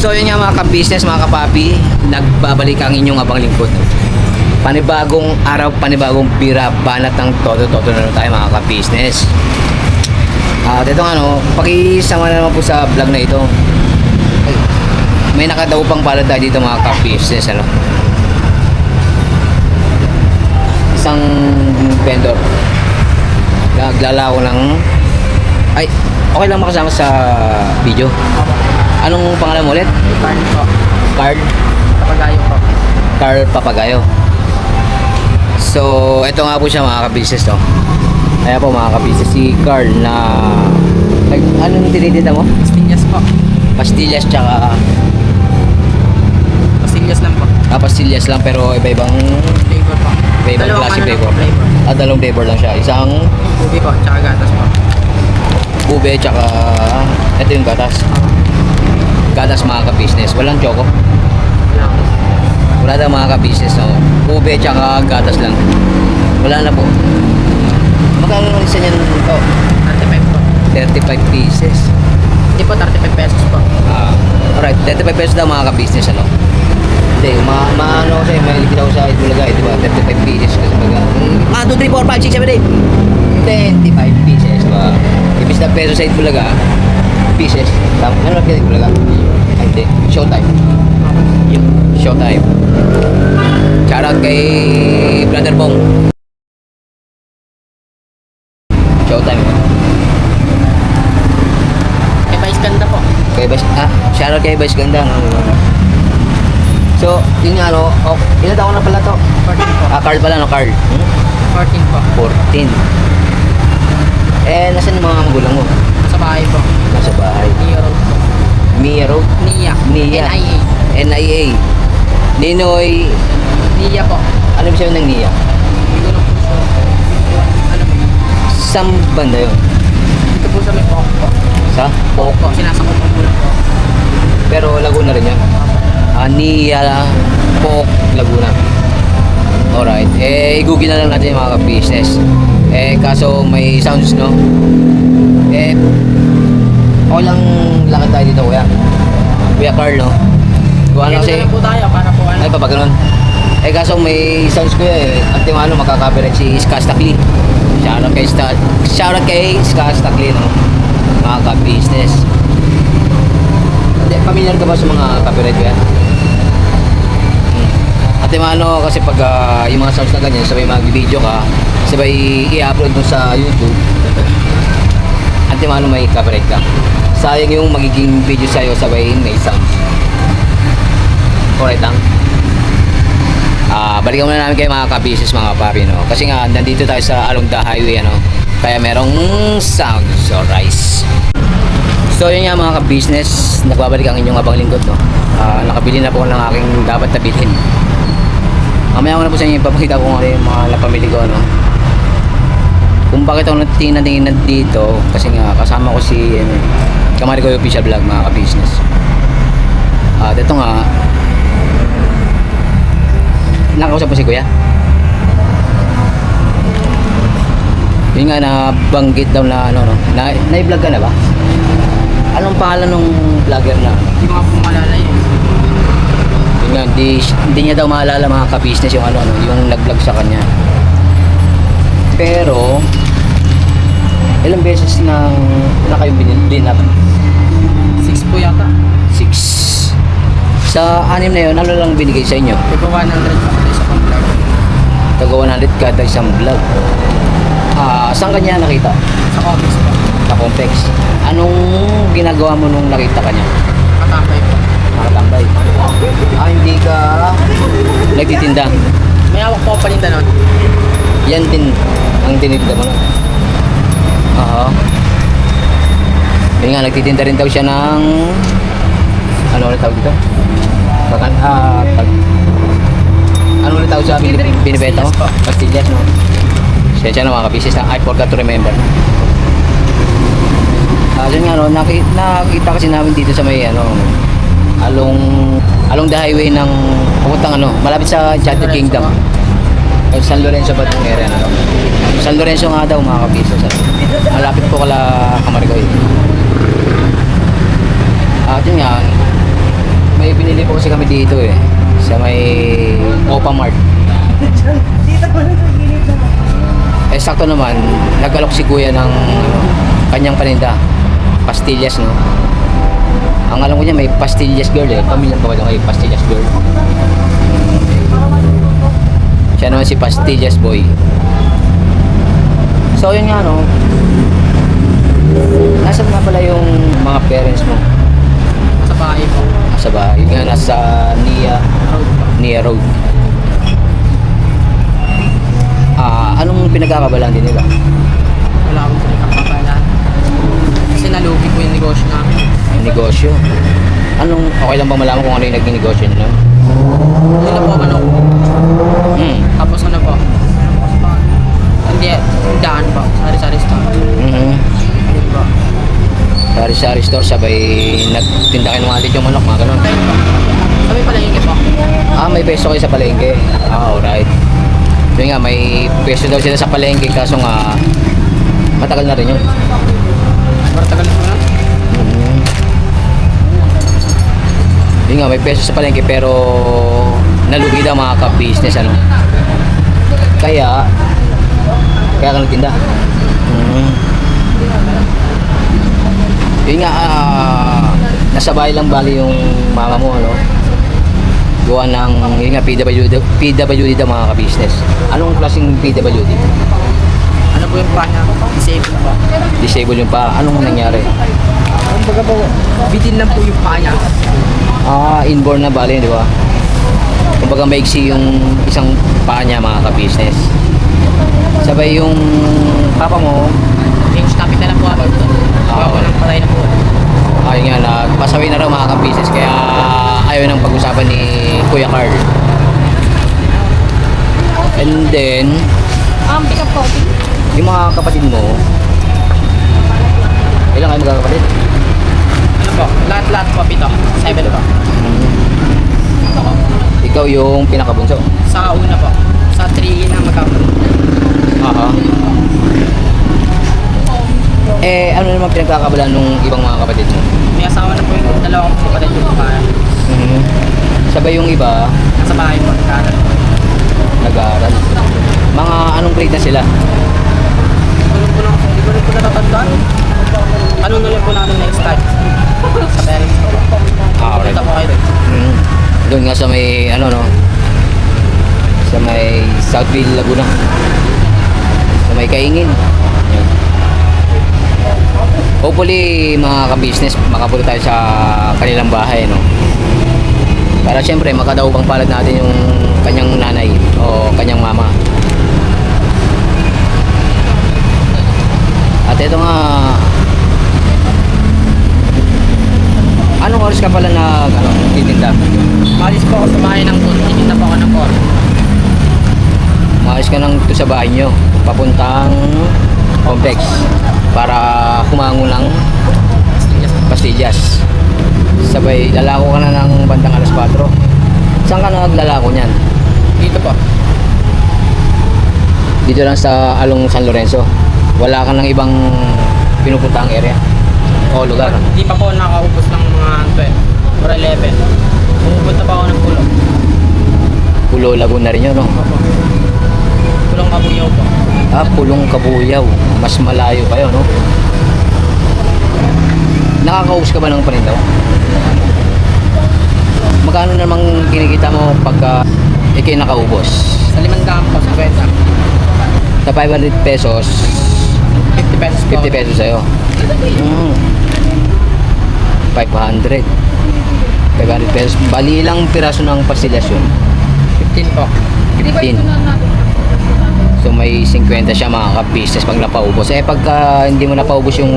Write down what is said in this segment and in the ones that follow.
So yun nga mga ka-business, mga kapapi, nagbabalik ang inyong abang lingkod. Panibagong araw, panibagong bira, banat ng todo-todo na tayo mga ka-business. At ito pakisama na naman po sa vlog na ito. May nakadaupang palad tayo dito mga ka-business, isang vendor. Naglalako ng... Ay, okay lang makasama sa video. Anong pangalan mo ulit? Carl po. Carl? Papagayo po. Carl Papagayo. So, ito nga po siya mga ka-business, no? Kaya po mga ka-business, si Carl na... Anong tinitinda mo? Pastillas po. Pastillas tsaka... Pastillas lang po. Pastillas lang pero iba-ibang... Flavor po. Iba-ibang Dalawang klase ano lang flavor. po, flavor. Dalawang flavor lang siya. Isang Ubi po, tsaka gatas po. ube tsaka... Ito yung gatas. Gatas mga ka-business. Walang choco. Wala po. Wala daw mga ka-business, no? Ube tsaka gatas lang. Wala na po. Magkano naman isa niyan ito? 35 po. 35 pieces. Hindi po, 35 pesos po. Alright, 35 pesos daw mga ka-business, Hindi, maano kasi, may likid ako sa Itbulaga, di ba? 35 pieces kasi pag... 2, 3, 4, 5, 6, 7, 8. 25 pieces, ba? Ibis na peso sa Itbulaga, pieces. Tama, ano lang kaya Itbulaga? Ay, hindi. Showtime. Yung Showtime. Shoutout kay Brother Bong. Showtime. Kay Vice Ganda po. Kay Vice, shoutout kay Vice Ganda. So, yun nga ilan taon na pala to? 14 po. Carl pala, Carl? 14 po. 14. Nasaan yung mga magulang mo? Sa bahay po. Nasa bahay. Nia Road po. Mia Road? Nia. Nia. NIA. NIA. Ninoy. Nia po. Ano yung sabi ng Nia? Hindi ko na po sure. Ano po? Saan banda yun? Dito po sa may Pok po. Sa? Pok po. Sinasakot po muna po. Pero Laguna rin yun. Nia Pok, Laguna. Alright. I-google na lang natin yung mga ka-business. Kaso may sounds, no? Okay lang lakad tayo dito, Kuya Carl, no? Kuha na kasi... Kaya po tayo para po ano. Ay, pa ganun. Kaso may sounds kuya At yung makaka-copyright si Ska Stakli. Shoutout kay Ska Stakli, no? Mga ka-business. Hindi, familiar ka ba sa mga copyright kuya? At yung kasi pag yung mga sounds na ganyan, sabay mag-video ka, sabay i-upload mo sa YouTube, at yung may copyright ka. Sayang yung magiging video sa'yo, sabay may sounds. Alright lang. Balikan muna namin kayo mga ka-business, mga papi, no? Kasi nga, nandito tayo sa along the highway, Kaya merong sounds. Alright. So yun nga mga ka-business, nagbabalik ang inyong abang lingkod, no? Nakabili na po ng aking dapat na bilhin. Mamaya ko na po sa inyo ipapakita ko yung mga napamili ko, kung bakit ako natingin dito. Kasi nga kasama ko si Kamari ko yung official vlog, mga ka-business. Ito nga, nakausap po si kuya. Yun nga, nabanggit daw na na-vlog ka na ba? Anong pangalan ng vlogger na? Hindi ko nga po maalala yun. Yun nga, hindi niya daw maalala mga ka-business yung yung nag-vlog sa kanya. Pero ilang beses na kayo binili na? 6 po yata. 6. Sa 6 na yun, ano lang binigay sa inyo? Ito 100 po kada isa pang vlog. Taga 100 kada isang vlog. Saan kanya nakita? Sa office po. Sa Complex. Anong ginagawa mo nung nakita kanya? Katambay po. Nakatambay. Hindi ka nagtitinda. May hawak po ako paninda nun. Yan din ang tininda mo, Oo. Yun nga, nagtitinda rin daw siya ng ano ulit tawag dito? Ano ulit tawag sa binibenta mo? Pastillas, no? Siya na mga ka-business I forgot to remember. Yun nga, nakita kasi namin dito sa may along the highway ng papuntang malapit sa Chatted Kingdom. San Lorenzo ba itong area na San Lorenzo nga daw mga ka-business. Malapit po kala Kamarigoy. Yun nga, dito eh. Sa may Opa Mart. Eh sakto naman, nag-alok si kuya ng kanyang paninda. Pastillas, no? Ang alam ko niya may pastillas girl eh. Pamilya ko ba may pastillas girl? Siya naman si pastillas boy. So yun nga no. Nasaan nga pala yung mga parents mo? Sa bahay po. Sa bahay. Yun nga nasa Road po. Nia Road. Anong pinagkakabalan din nila? Wala akong pinagkakabalan. Kasi nalugi po yung negosyo namin. Yung negosyo. Okay lang ba malaman kung ano yung naging negosyo nila? Yun na po ano. Tapos ano po. Hindi, daan po. Sari-sari store. Yun po. Sari-sari store, sabay nagtinda kayo ng alit yung manok, mga ganun. Tayo po. Sabi pala yung po. May peso kayo sa palengke. Alright. Yun nga, may peso daw sila sa palengke, kaso nga, matagal na rin yun. Maratagal po na. Yun nga, may peso sa palengke, pero nalugi daw mga ka-business, ano. Kaya ka nagtinda. Yun nga, nasa bahay lang bali yung mama mo, ano. Gawa ng, yun nga, PWD daw mga ka-business. Anong klaseng PWD? Ano po yung pa niya? Disable po. Disable yung pa. Anong nangyari? Kumbaga po, bitin lang po yung pa niya. Inborn na bali, di ba? Kumbaga maiksi yung isang paa niya mga ka-business. Sabay yung papa mo, Change topic na lang po ako ito. Ako nang patay na po. ayun nga, nagpasawi na raw mga ka-business, kaya ayaw nang pag-usapan ni Kuya Carl. And then, Pick up coffee. yung mga kapatid mo, ilang kayo magkakapatid? Ano po? Lahat-lahat po, pito. 7 po. Ikaw yung pinakabunso. Sa una po. Sa 3 na magkakaroon. Aha. Ano naman pinagkakabalan nung ibang mga kapatid mo? May asawa na po yung dalawa kong kapatid yung bahay. Sabay yung iba, Nasa bahay po, nagkaroon po. nag-aaral. Mga anong grade na sila? Hindi ko rin po natatandaan. Ano na lang po namin next time? Sa parents ko. Alright. Punta po kayo doon. Doon nga sa may, ano no, sa may Southville, Laguna. Sa may Kaingin. Yun. Hopefully, mga ka-business, makapunta tayo sa kanilang bahay, no? Para syempre, makadaupang palad natin yung kanyang nanay o kanyang mama. At ito nga, anong oras ka pala titinda? Malis po ako sa bahay ng food. Titinda po ako ng corn. Maalis ka nang to sa bahay nyo, papuntang complex para humango ng pastillas. Sabay, lalako ka na ng bandang alas 4. Saan ka naglalako niyan? Dito po. Dito lang sa Along San Lorenzo. Wala ka ng ibang pinupuntahang area o lugar. Hindi pa po nakaubos ng mga 12 or 11. Pupunta pa ako ng Pulo. Pulo Laguna rin yun, no? Pulong Kabuyaw po. Pulong Kabuyaw. Mas malayo kayo, no? Nakakaubos ka ba ng panindaw? Magkano namang kinikita mo pagka ikay nakaubos? Sa 500 po, sa kwenta. Sa 500 pesos, 50 pesos po. 50 pesos sa'yo. 500. 500 pesos. Bali ilang piraso ng pastillas yun? 15 po. 15. So may 50 siya mga ka-business pag napaubos. Pagka hindi mo napaubos yung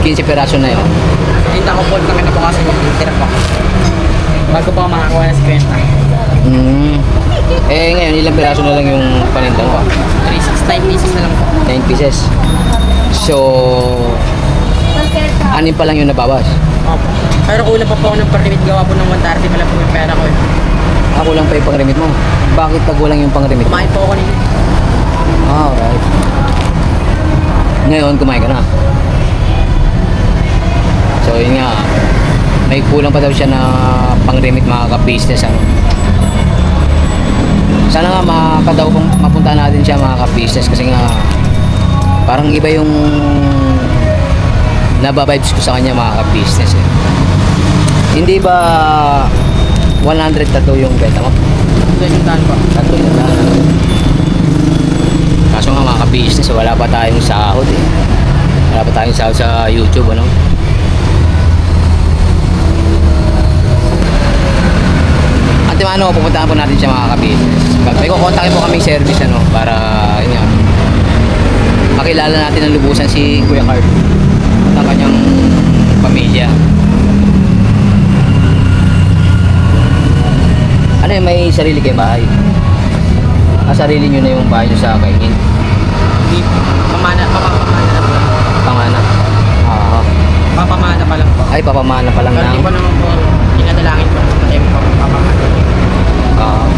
15 piraso na yun, Tinta ko po kami na po kasi mag-tira po. Bago po ako makakuha ng 50. ngayon ilang piraso na lang yung paninda mo? 9 pieces na lang po. 9 pieces. So, 6 pa lang yung nabawas. Opo. Pero kulang pa po ako ng permit gawa po ng 130 pala po yung pera ko eh. Ako lang pa yung pang-remit mo. Bakit pag walang yung pang-remit mo? Kumain po ako nito. Alright. Ngayon, kumain ka na. So, yun nga. may kulang pa daw siya na pang-remit mga ka-business ano. Sana nga mapunta natin siya mga ka-business kasi nga parang iba yung nababibes ko sa kanya mga ka-business eh. Hindi ba 100 tattoo yung beta mo? Ito yung daan po. Tattoo yung beta. Kaso nga mga ka-business, wala pa tayong sahod eh. Wala pa tayong sahod sa YouTube ano. Antimano, pupuntahan po natin siya mga ka-business. May kukontakin po kaming service ano para yun nga, makilala natin ang lubusan si Kuya Carl at ang kanyang pamilya. Ano yun, may sarili kayong bahay? Sarili nyo na yung bahay nyo sa kaingin? Hindi, pamamana na po. Pangana? Oo. Papamana pa lang po. Ay, papamana pa lang Pero ng... hindi pa naman po, inadalangin po sa tayo po, papamana.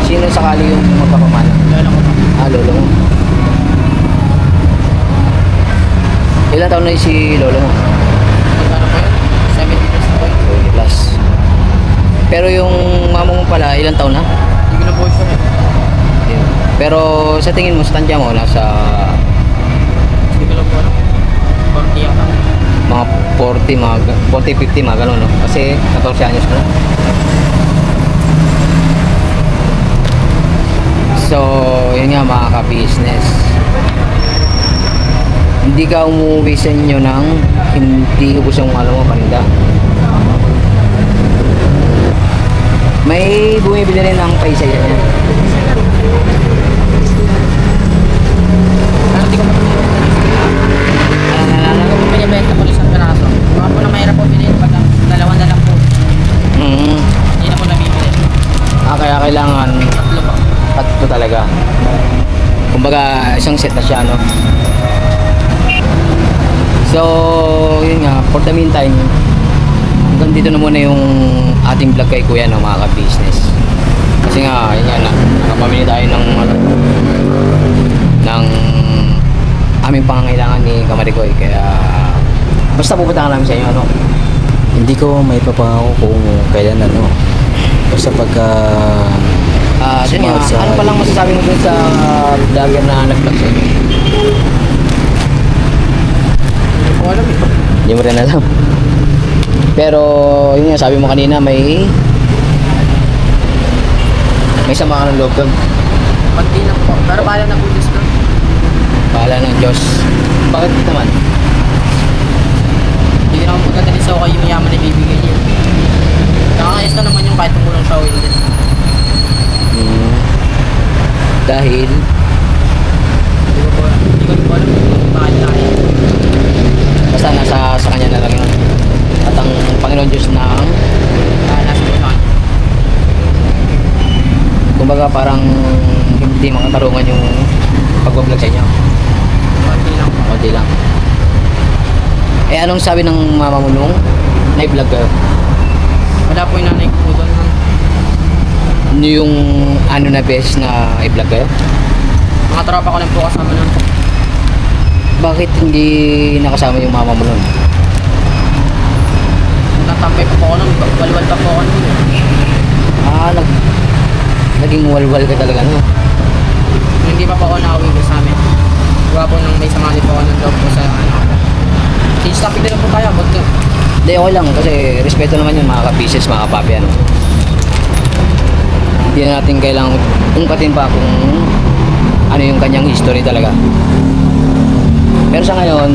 Sino sakali yung magpapamana? Lalo ko po. Lolo mo. Ilan taon na si lolo mo? Magkano po yun? 70 plus na po yun. 20 plus. Pero yung mama mo pala, ilang taon na? Hindi ko na po sure eh. Pero sa tingin mo, sa tansya mo, nasa Hindi ko lang po alam. 40 yata. mga 40, 50, mga gano'n, no? Kasi 14 anyos ka na. So, yun nga mga ka-business. Hindi ka umuwi sa inyo ng hindi ubos yung ano mo, paninda. May bumibili rin ng paisay yan. Pero hindi ko pa Ano po pinibenta po isang piraso. Baka po na mahirap po bilhin pag dalawa na lang po. Hindi na po nabibili. Kaya kailangan Tatlo po. tatlo talaga. Kumbaga, isang set na siya, no? So, yun nga, for the meantime, hanggang dito na muna yung ating vlog kay Kuya, no, mga ka-business. Kasi nga, yun nga, nakapamili tayo ng aming pangangailangan ni Kamarikoy. Kaya, basta pupunta namin sa inyo, ano? Hindi ko may papangako kung kailan ano. Basta pagka Yun nga, Sumasa- ano palang masasabi mo dun sa vlogger na nag-vlog sa inyo? Hindi ko alam eh. Hindi mo rin alam. Pero, yun nga, sabi mo kanina, may sama ka ng loob doon. Pagdi lang po. Pero bahala na po Diyos doon. Bahala ng Diyos. Bakit naman? Hindi ko naman magdadali sa kayo yung yaman na ibibigay niya. Nakakayos na naman yung kahit tumulong sa oil din. Dahil, Hindi ko po alam kung bakit tayo. basta nasa sa kanya na lang yun. At ang Panginoon Diyos na, Bahala sa po sa kanya. kumbaga parang hindi makatarungan yung pag-vlog sa inyo. Pagdi lang po. Kunti lang. Eh, anong sabi ng mama mo nung na-vlog kayo? Wala po yung nanay ko po doon. Ano yung ano na beses na i-vlog kayo? Mga tropa ko lang po kasama nun. Bakit hindi nakasama yung mama mo nun? Natampay pa po ako nun. Walwal pa po ako nun. Naging walwal ka talaga, no? Hindi pa po ako nakauwi ko sa amin. Gawa po nung may samali po ako ng loob po sa ano. Change topic na lang po tayo. Ba't Hindi, okay lang kasi respeto naman yun mga ka-business, mga kapapi, ano? Hindi na natin kailangang ungkatin pa kung ano yung kanyang history talaga. Pero sa ngayon,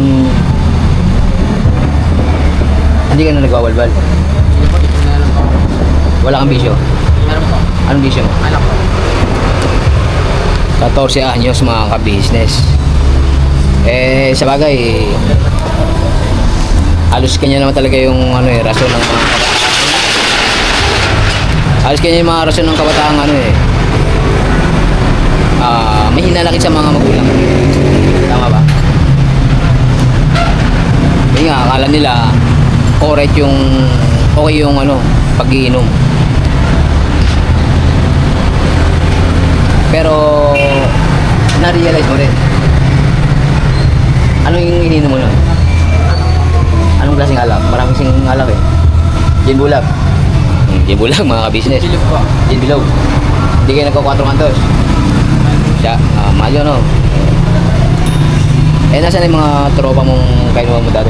hindi ka na nagwawalwal. hindi po dito na lang po. Wala kang bisyo. Meron po. Anong bisyo mo? Anak po. 14 anyos mga ka-business. Eh, sa bagay, halos kanya naman talaga yung ano eh, rason ng mga halos kanya yung mga rason ng kabataang ano eh. May hinalakit sa mga magulang. Tama ba? Yun nga, akala nila okay yung ano, pag-iinom. Pero na-realize mo rin. Ano yung ininom mo nun? Anong klaseng alak? Maraming sing alak eh. Gin Bulag. Gin Bulag mga ka-business. Bilog po. Gin Bilog. Hindi kayo nagko-4 kantos. Siya, mahal yun, no? Eh, nasaan yung mga tropa mong kainuha mo dati?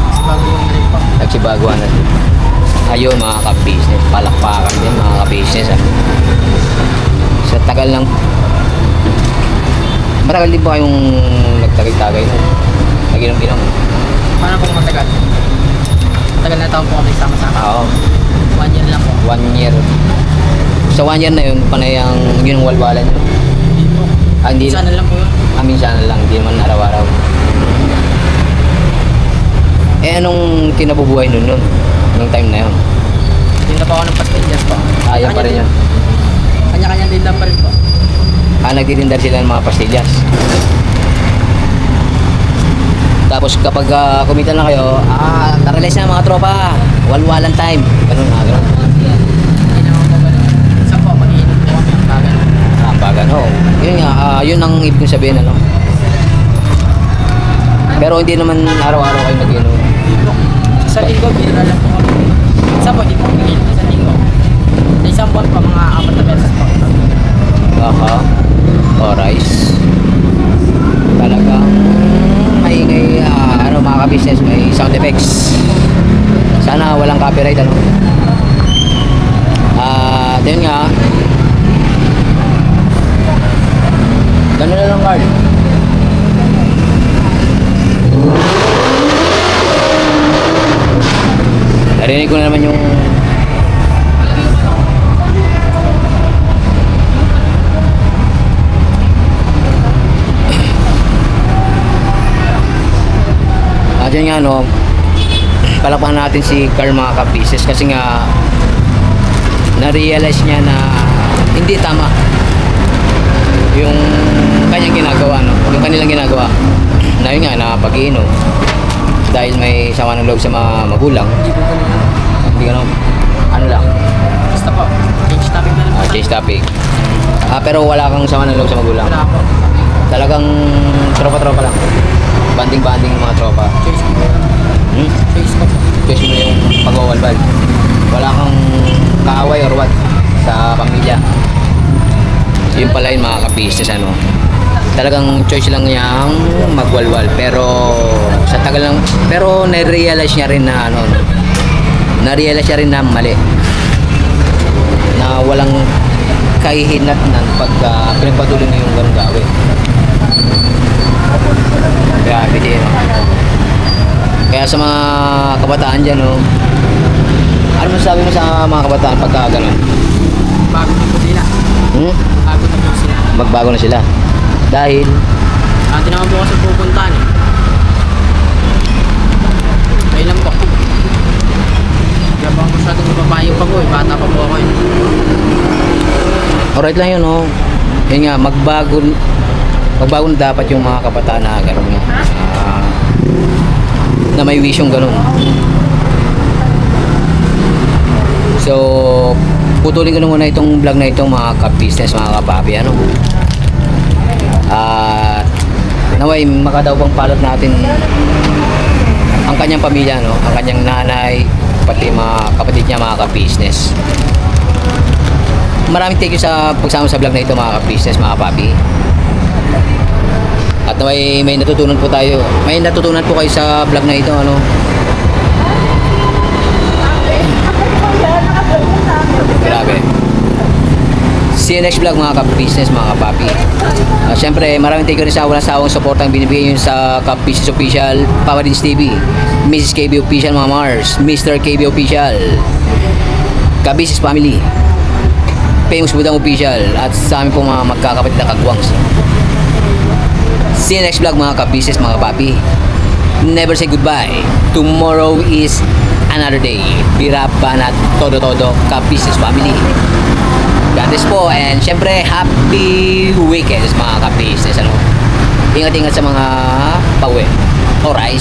Mas bago yung rin po. Nagsibaguan na. Ayun, mga ka-business. Palakpakan din, mga ka-business. Sa tagal ng... Matagal din ba kayong nagtagay-tagay no? Nag-inom-inom? Paano po matagal? Matagal na taon po kami sama-sama. Oo. 1 year lang po. 1 year. Sa 1 year na yun, panay ang yun ang walwalan nyo. Hindi po. Hindi. Sana lang po yun. Minsan lang, hindi naman araw-araw. Eh, anong kinabubuhay nun? Anong time na yun? Tinda po ako ng pastillas po. Ayaw pa rin yun. Kanya-kanya tinda pa rin po. Nagtitindar sila ng mga pastillas. Tapos kapag kumita na kayo, tara-release na mga tropa. Walwalan time. Ganun na, ganun. Hindi naman po ba. Isa po, mag-iinit po kami ang bagal. Bagan, oh. Yun nga, yun ang ibig sabihin, ano. Pero hindi naman araw-araw kayo nag-inom. Sa linggo, bira lang po kami. Isa po, di po mag-iinit sa linggo. Sa isang buwan po, mga 4 na beses po. Aha. Alright. Talagang maingay, mga ka-business, may sound effects. Sana walang copyright, ano. Yun nga. Ganun na lang, Carl. Narinig ko na naman yung dyan nga, no, palakpakan natin si Carl, mga ka-business, kasi nga na-realize niya na hindi tama yung kanyang ginagawa, no? Yung kanilang ginagawa na yun nga, na pag-iinom dahil may sama ng loob sa mga magulang. Hindi ka ano lang, Basta po, change topic na lang po. change topic. Pero wala kang sama ng loob sa magulang. Wala po. Talagang tropa-tropa lang, banding-banding ng mga tropa. Choice ko po. Choice ko po. Choice mo yung pag-walbal. Wala kang kaaway or what sa pamilya. Yun pala yung mga ka-business, ano. Talagang choice lang niyang magwalwal, pero sa tagal lang, pero na-realize niya rin na ano, na-realize niya rin na mali, na walang kahihinatnan pag pinagpatuloy na yung ganung gawin. Grabe din, no? Kaya sa mga kabataan dyan, no, ano masasabi mo sa mga kabataan pagka ganun? Bago na po sila. Bago na po sila. Magbago na sila dahil Hindi naman po kasi pupuntahan eh. Kaya lang po. Kaya po ako masyadong mapapayo pa po eh. Bata pa po ako eh. alright lang yun, no. Yun nga, magbago na dapat yung mga kabataan na gano'n nga, na may wisyong gano'n. So putulin ko na muna itong vlog na itong mga ka-business, mga kapapi, ano. Naway makadaw pang palad natin ang kanyang pamilya, no, ang kanyang nanay, pati mga kapatid niya, mga ka-business. Maraming thank you sa pagsama sa vlog na ito, mga ka-business, mga papi. At may natutunan po tayo. May natutunan po kayo sa vlog na ito, ano. Grabe. See you next vlog, mga ka-business, mga kapapi. Siyempre, maraming thank you rin sa walang sawang support ang binibigay nyo sa Ka-Business Official, Papa Dins TV, Mrs. KB Official, mga Mars, Mr. KB Official, Ka-Business Family, Famous Budang Official, at sa amin po mga magkakapatid na kagwangs. See you next vlog, mga ka-business, mga papi. Never say goodbye. Tomorrow is another day. Bira, banat, todo-todo, ka-business family. God bless po, and syempre, happy weekends, mga ka-business, ano. Ingat-ingat sa mga pauwi. Alright.